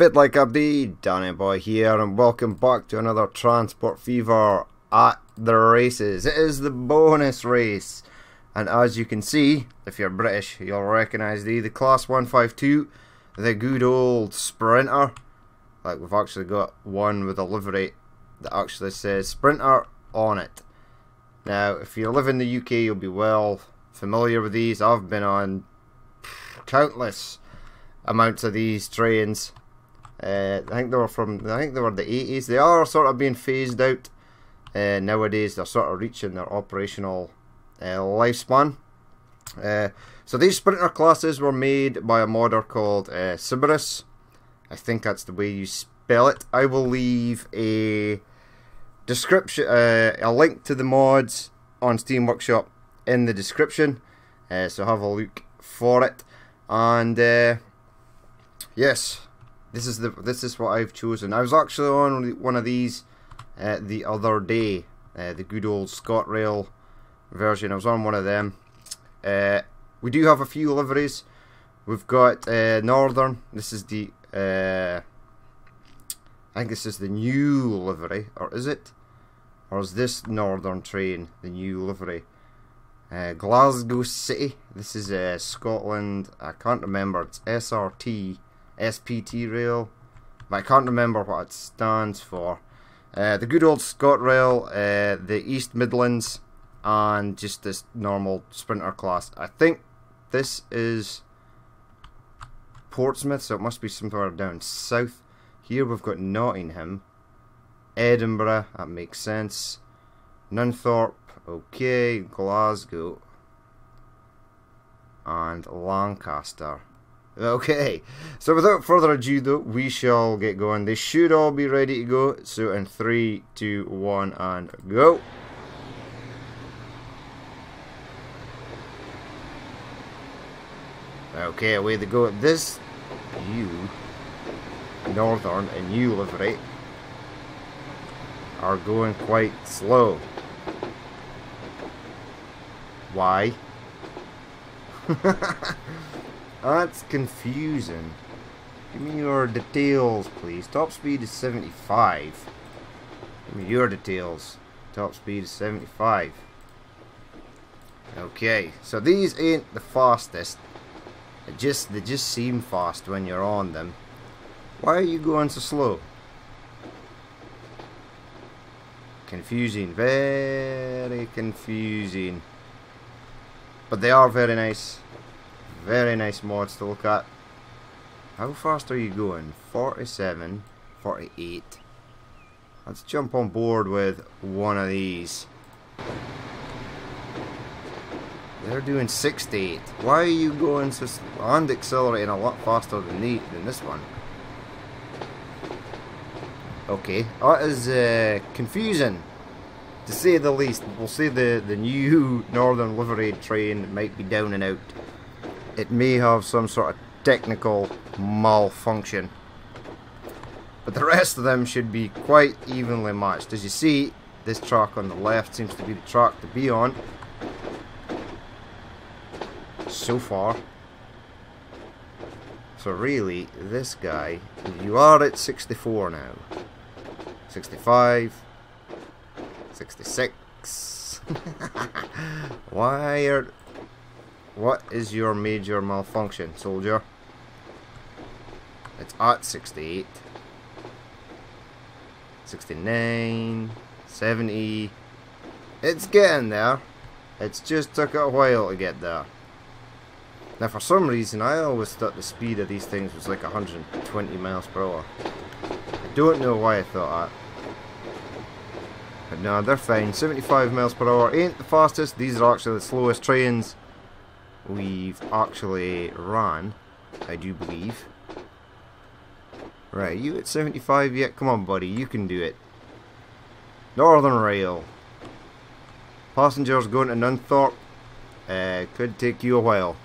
Fit Like Abdi, Danny Boy here, and welcome back to another Transport Fever at the races. It is the bonus race, and as you can see, if you're British, you'll recognise the Class 152, the good old Sprinter. Like, we've actually got one with a livery that actually says Sprinter on it. Now, if you live in the UK, you'll be well familiar with these. I've been on countless amounts of these trains. I think they were the 80s. They are sort of being phased out nowadays. They're sort of reaching their operational lifespan. So these Sprinter classes were made by a modder called Cerberus. I think that's the way you spell it. I will leave a description, a link to the mods on Steam Workshop in the description. So have a look for it. And yes. This is what I've chosen. I was actually on one of these the other day, the good old ScotRail version. I was on one of them. We do have a few liveries. We've got Northern. This is the I think this is the new livery, or is it? Or is this Northern train the new livery? Glasgow City. This is Scotland. I can't remember. It's SRT. SPT Rail, but I can't remember what it stands for. The good old ScotRail, the East Midlands, and just this normal Sprinter class. I think this is Portsmouth, so it must be somewhere down south. Here we've got Nottingham, Edinburgh, that makes sense, Nunthorpe, okay, Glasgow, and Lancaster. Okay, so without further ado though, we shall get going. They should all be ready to go, so in 3, 2, 1 and go. Okay, away they go. This new Northern and new livery are going quite slow. Why? That's confusing. Give me your details, please. Top speed is 75. Give me your details. Top speed is 75. Okay, so these ain't the fastest. They just seem fast when you're on them. Why are you going so slow? Confusing, very confusing. But they are very nice. Very nice mods to look at. How fast are you going? 47, 48. Let's jump on board with one of these. They're doing 68. Why are you going so slow and accelerating a lot faster than this one? Okay, that is confusing, to say the least. We'll say the new Northern livery train might be down and out. It may have some sort of technical malfunction, but the rest of them should be quite evenly matched. As you see, this track on the left seems to be the track to be on so far. So really, this guy, you are at 64 now, 65, 66. What is your major malfunction, soldier? It's at 68, 69, 70. It's getting there. It's just took a while to get there. Now, for some reason, I always thought the speed of these things was like 120 miles per hour. I don't know why I thought that. But no, they're fine. 75 miles per hour ain't the fastest. These are actually the slowest trains we've actually ran, I do believe. Right, you at 75 yet? Come on, buddy, you can do it. Northern Rail. Passengers going to Nunthorpe. Could take you a while.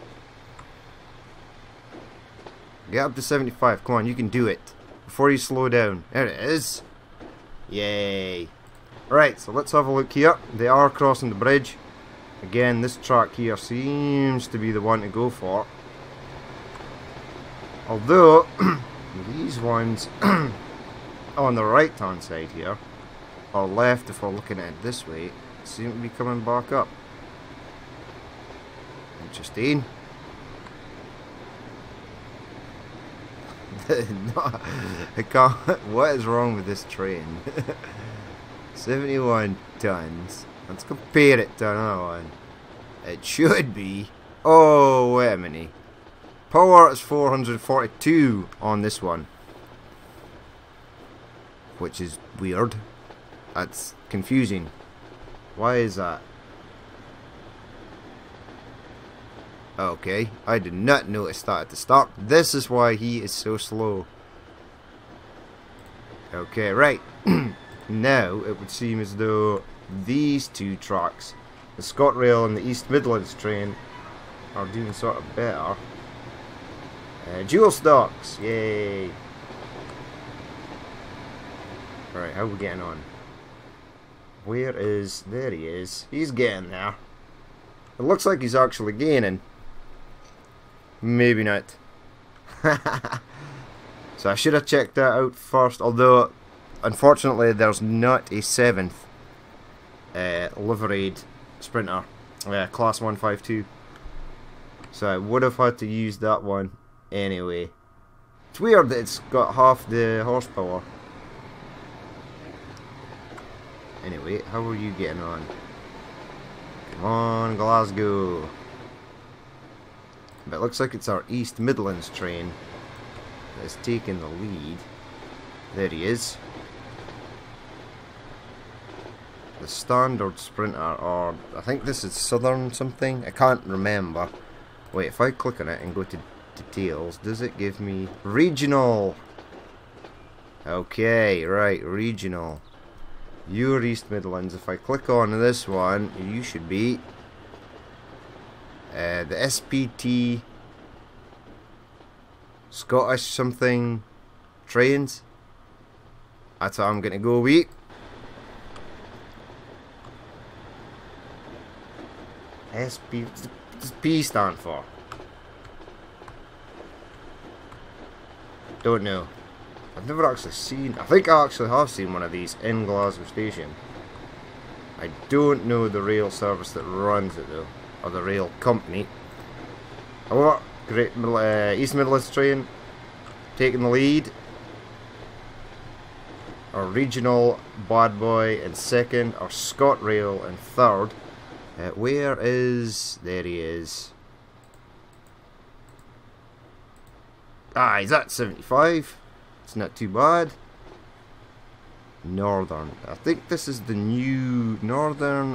Get up to 75. Come on, you can do it. Before you slow down. There it is. Yay. Right, so let's have a look here. They are crossing the bridge. Again, this track here seems to be the one to go for. Although, these these ones on the right hand side here, or left if we're looking at it this way, seem to be coming back up. Interesting. No, I can't. What is wrong with this train? 71 tons. Let's compare it to another one. It should be. Oh, wait a minute. Power is 442 on this one, which is weird. That's confusing. Why is that? Okay, I did not notice that at the start. This is why he is so slow. Okay, right. Now it would seem as though these two tracks, the ScotRail and the East Midlands train, are doing sort of better. Dual stocks, yay! Right, how are we getting on? Where is... there he is. He's getting there. It looks like he's actually gaining. Maybe not. So I should have checked that out first, although unfortunately there's not a 7th liveried Sprinter, class 152. So I would have had to use that one anyway. It's weird that it's got half the horsepower. Anyway, how are you getting on? Come on, Glasgow. But it looks like it's our East Midlands train that's taking the lead. There he is. The standard Sprinter, or I think this is Southern something. I can't remember. Wait, if I click on it and go to details, does it give me regional? Okay, right, regional. Your East Midlands. If I click on this one, you should be the SPT Scottish something trains. That's how I'm gonna go with. SP. What does P stand for? Don't know. I've never actually seen... I think I actually have seen one of these in Glasgow Station. I don't know the rail service that runs it though, or the rail company. However, East Midlands train taking the lead. Our regional bad boy in second. Our ScotRail in third. Where is... there he is. Ah, he's at 75. It's not too bad. Northern. I think this is the new Northern,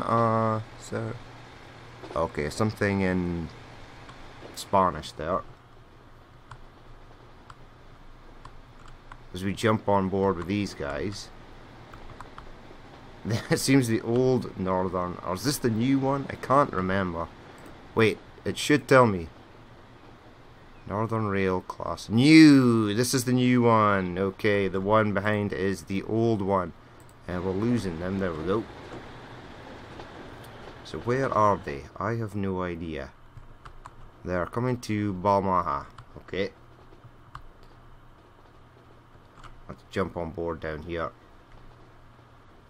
so... okay, something in Spanish there. As we jump on board with these guys. It seems the old Northern, or is this the new one? I can't remember. Wait, it should tell me. Northern Rail class. New! This is the new one. Okay, the one behind is the old one. And we're losing them. There we go. So where are they? I have no idea. They're coming to Balmaha. Okay. Let's jump on board down here.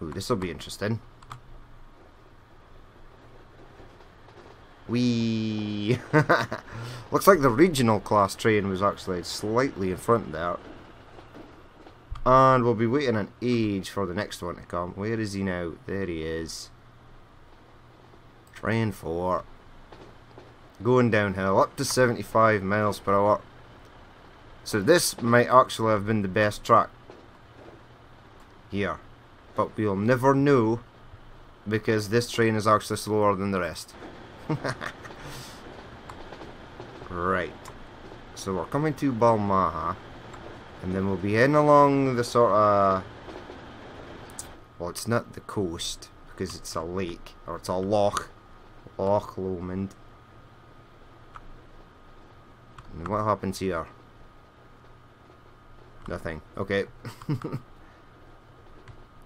Ooh, this will be interesting. Wee. Looks like the regional class train was actually slightly in front there. And we'll be waiting an age for the next one to come. Where is he now? There he is. Train 4. Going downhill up to 75 miles per hour. So this might actually have been the best track here. But we'll never know because this train is actually slower than the rest. Right. So we're coming to Balmaha. And then we'll be heading along the sort of... well, it's not the coast because it's a lake. Or it's a loch. Loch Lomond. And what happens here? Nothing. Okay.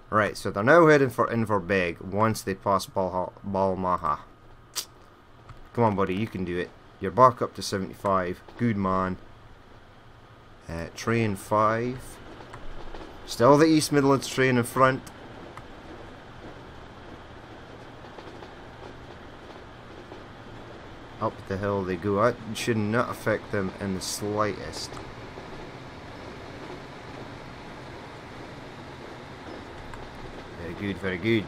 Right, so they're now heading for Inverberg once they pass Balmaha. Come on, buddy, you can do it. You're back up to 75. Good man. Train 5. Still the East Midlands train in front. Up the hill they go. That should not affect them in the slightest. Very good, very good.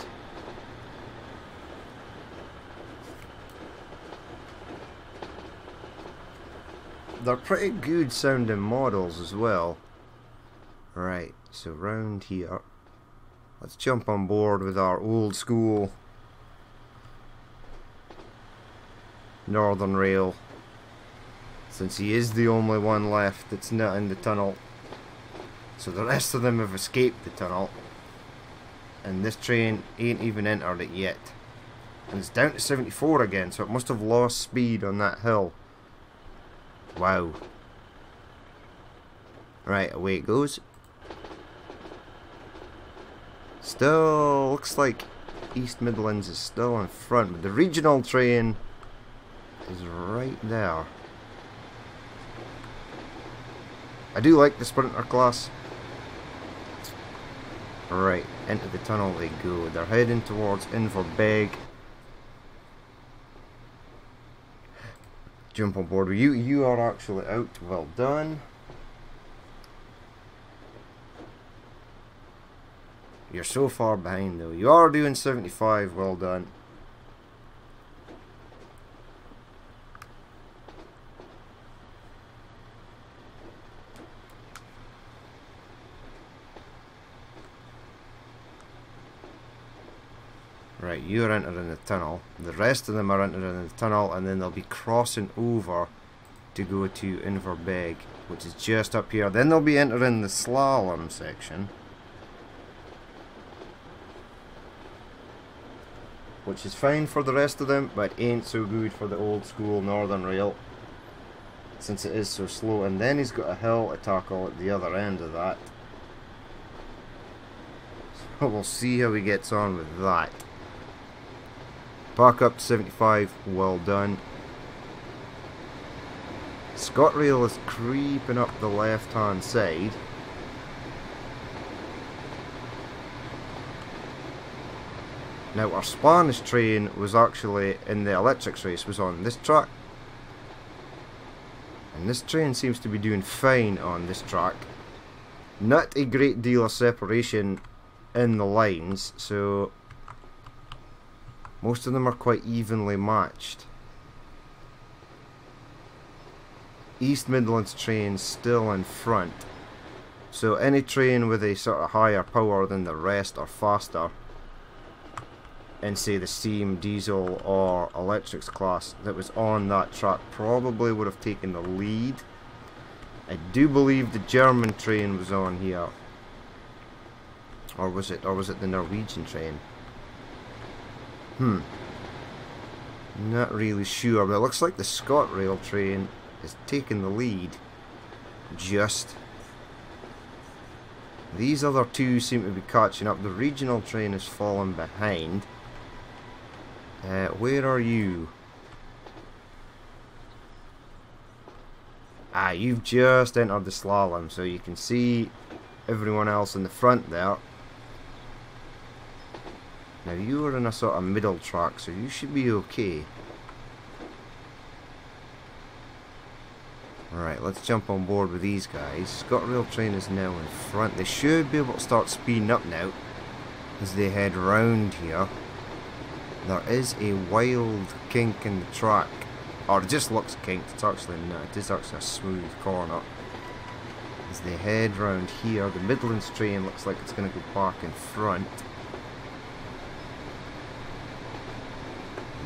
They're pretty good sounding models as well. Right, so round here. Let's jump on board with our old school Northern Rail, since he is the only one left that's not in the tunnel. So the rest of them have escaped the tunnel, and this train ain't even entered it yet. And it's down to 74 again, so it must have lost speed on that hill. Wow. Right, away it goes. Still looks like East Midlands is still in front, but the regional train is right there. I do like the Sprinter class. Right, into the tunnel they go. They're heading towards Inverberg. Jump on board with you. You are actually out. Well done. You're so far behind though. You are doing 75. Well done. Right, you're entering the tunnel. The rest of them are entering the tunnel, and then they'll be crossing over to go to Inverberg, which is just up here. Then they'll be entering the slalom section, which is fine for the rest of them, but ain't so good for the old school Northern Rail, since it is so slow. And then he's got a hill to tackle at the other end of that. So we'll see how he gets on with that. Back up to 75, well done. ScotRail is creeping up the left hand side. Now our Spanish train was actually in the electrics race, was on this track. And this train seems to be doing fine on this track. Not a great deal of separation in the lines, so most of them are quite evenly matched. East Midlands train still in front, so any train with a sort of higher power than the rest or faster in, say, the steam, diesel or electrics class that was on that track probably would have taken the lead. I do believe the German train was on here, or was it the Norwegian train? Not really sure, but it looks like the ScotRail train is taking the lead. Just. These other two seem to be catching up. The regional train is falling behind. Where are you? Ah, you've just entered the slalom, so you can see everyone else in the front there. Now you are in a sort of middle track, so you should be okay. Alright, let's jump on board with these guys. ScotRail train is now in front. They should be able to start speeding up now as they head round here. There is a wild kink in the track. Or it just looks kinked, it's actually not. It is actually a smooth corner. As they head round here, the Midlands train looks like it's going to go back in front.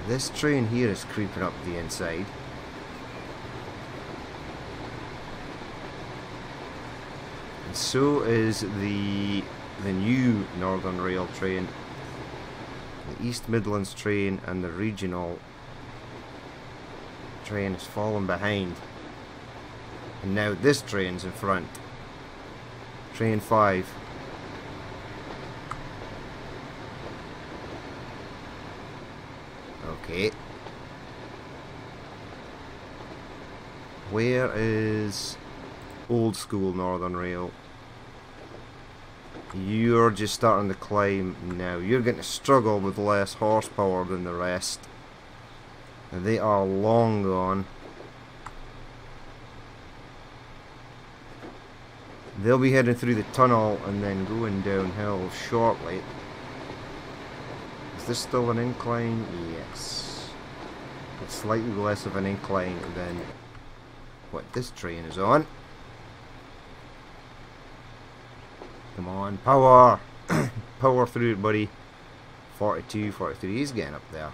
This train here is creeping up the inside. And so is the new Northern Rail train. The East Midlands train and the regional train is falling behind. And now this train's in front. Train 5. Okay. Where is old school Northern Rail. You're just starting to climb now. You're going to struggle with less horsepower than the rest. They are long gone. They'll be heading through the tunnel and then going downhill shortly. Is this still an incline? Yes. It's slightly less of an incline than what this train is on. Come on, power! Power through it, buddy. 42, 43, he's getting up there.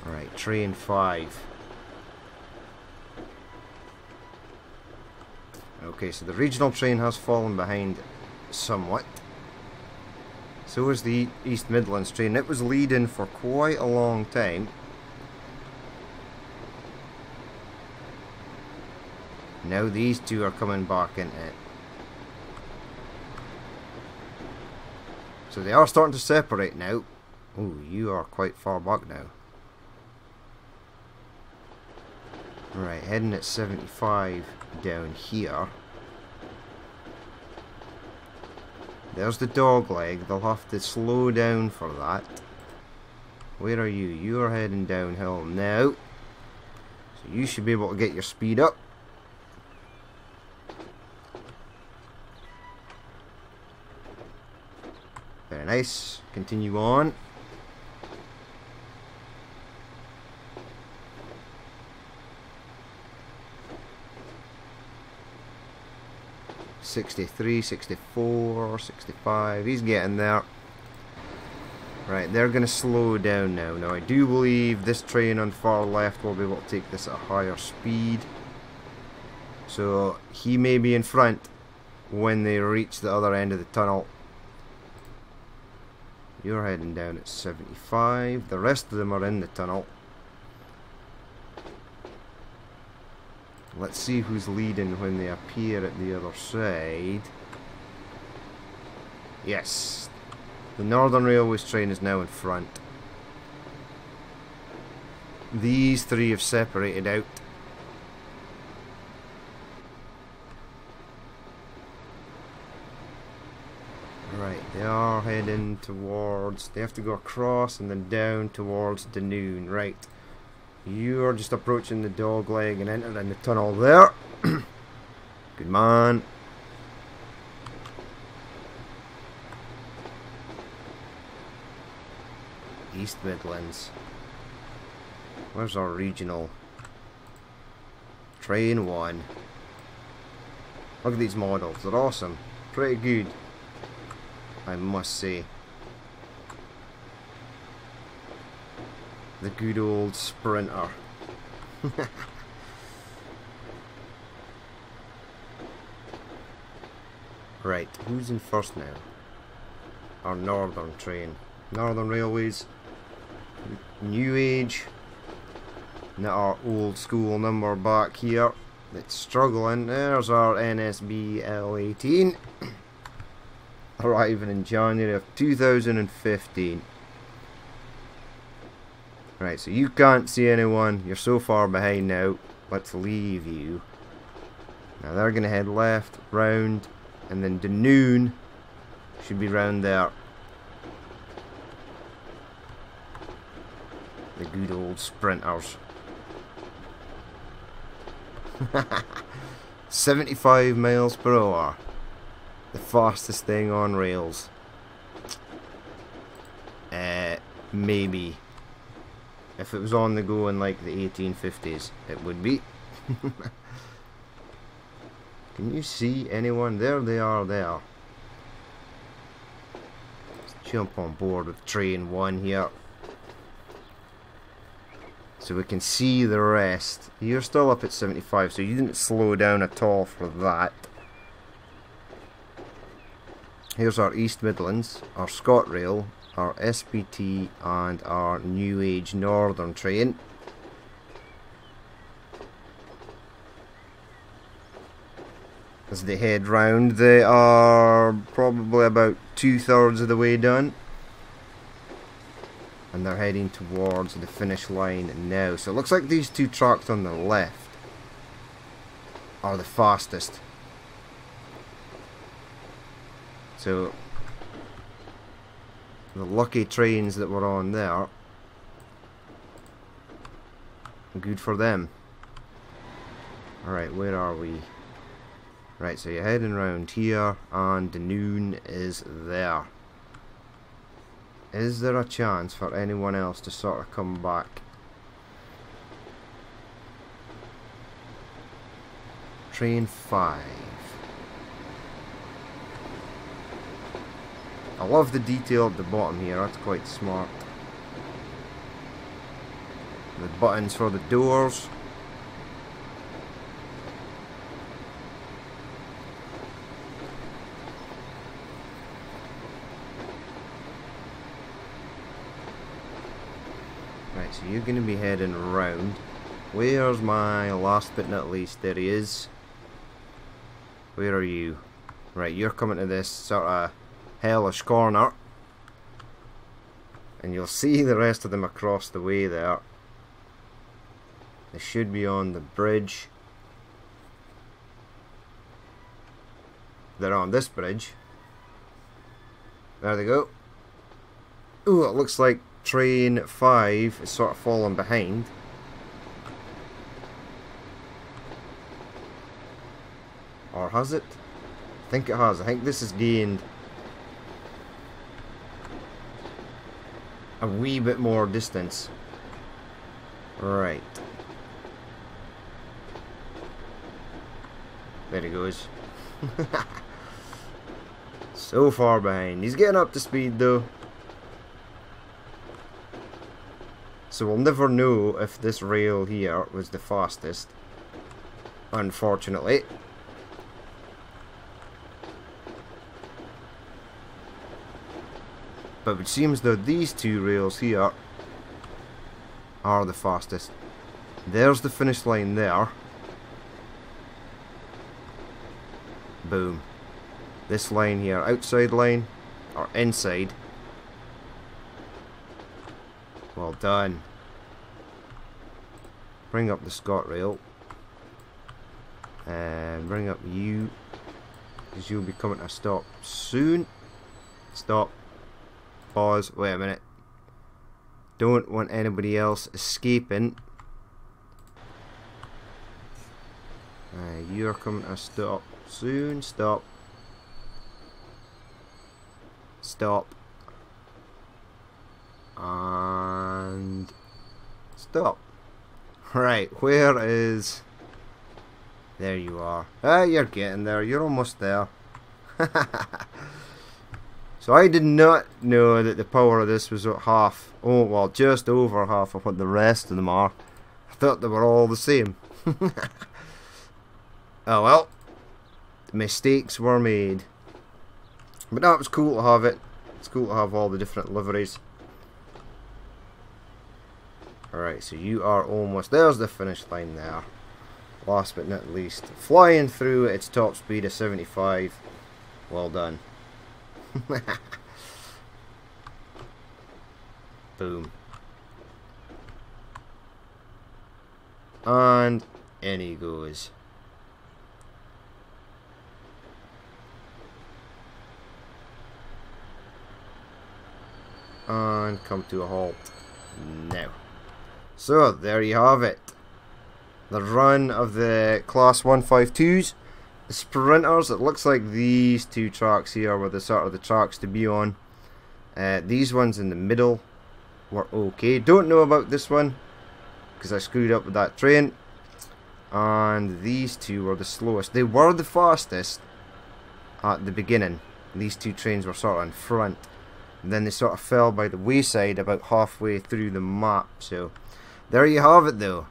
Alright, train 5. Okay, so the regional train has fallen behind somewhat. So is the East Midlands train. It was leading for quite a long time. Now these two are coming back into it. So they are starting to separate now. Ooh, you are quite far back now. Right, heading at 75 down here. There's the dog leg. They'll have to slow down for that. Where are you? You are heading downhill now. So you should be able to get your speed up. Very nice. Continue on. $63, $64, $65. He's getting there. Right, they're going to slow down now. Now, I do believe this train on far left will be able to take this at a higher speed. So, he may be in front when they reach the other end of the tunnel. You're heading down at 75. The rest of them are in the tunnel. Let's see who's leading when they appear at the other side. Yes. The Northern Railways train is now in front. These three have separated out. Right, they are heading towards... They have to go across and then down towards Dunoon. Right. You are just approaching the dog leg and entering the tunnel there. Good man. East Midlands. Where's our regional? Train 1. Look at these models. They're awesome. Pretty good, I must say. The good old Sprinter. Right, who's in first now? Our Northern train. Northern Railways. New Age. Now our old school number back here. It's struggling. There's our NSB L18. Arriving in January of 2015. Right, so you can't see anyone. You're so far behind now. Let's leave you. Now they're going to head left, round, and then Dunoon should be round there. The good old Sprinters. 75 miles per hour. The fastest thing on rails. Maybe. If it was on the go in like the 1850s, it would be. Can you see anyone? There they are there. Let's jump on board with train 1 here. So we can see the rest. You're still up at 75, so you didn't slow down at all for that. Here's our East Midlands, our ScotRail, our SPT, and our New Age Northern train. As they head round, they are probably about 2/3 of the way done. And they're heading towards the finish line now. So it looks like these two tracks on the left are the fastest. So the lucky trains that were on there, good for them. Alright, where are we? Right, so you're heading around here, and the noon is there. Is there a chance for anyone else to sort of come back? Train 5. I love the detail at the bottom here, that's quite smart. The buttons for the doors. Right, so you're going to be heading around. Where's my last but not least? There he is. Where are you? Right, you're coming to this sort of hellish corner. And you'll see the rest of them across the way there. They should be on the bridge. They're on this bridge. There they go. Ooh, it looks like train 5 is sort of falling behind. Or has it? I think it has. I think this has gained a wee bit more distance. Right. There he goes. So far behind. He's getting up to speed though. So we'll never know if this rail here was the fastest, unfortunately. But it seems that these two rails here are the fastest. There's the finish line there. Boom. This line here, outside line, or inside. Well done. Bring up the ScotRail. And bring up you, because you'll be coming to a stop soon. Stop. Pause. Wait a minute. Don't want anybody else escaping. You're coming to a stop soon. Stop. Stop. And stop. Right, where is... There you are. Ah, you're getting there. You're almost there. So I did not know that the power of this was at half. Oh, well, just over half of what the rest of them are. I thought they were all the same. Oh well. Mistakes were made. But that was cool to have it. It's cool to have all the different liveries. Alright, so you are almost... There's the finish line there. Last but not least. Flying through at its top speed of 75. Well done. Boom. And in he goes. And come to a halt now. So there you have it. The run of the Class 152s. The Sprinters, it looks like these two tracks here were the sort of the tracks to be on. These ones in the middle were okay. Don't know about this one because I screwed up with that train. And these two were the slowest. They were the fastest at the beginning. These two trains were sort of in front. And then they sort of fell by the wayside about halfway through the map. So there you have it though.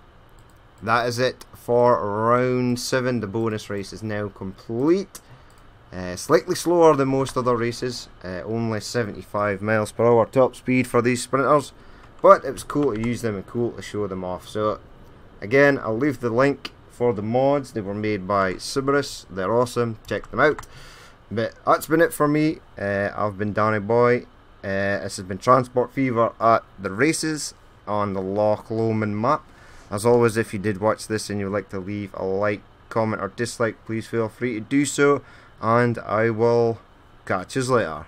That is it for round 7. The bonus race is now complete. Slightly slower than most other races. Only 75 miles per hour top speed for these sprinters. But it was cool to use them and cool to show them off. So again, I'll leave the link for the mods. They were made by Cerberus. They're awesome. Check them out. But that's been it for me. I've been Danny Boy. This has been Transport Fever at the races on the Loch Lomond map. As always, if you did watch this and you would like to leave a like, comment or dislike, please feel free to do so, and I will catch you later.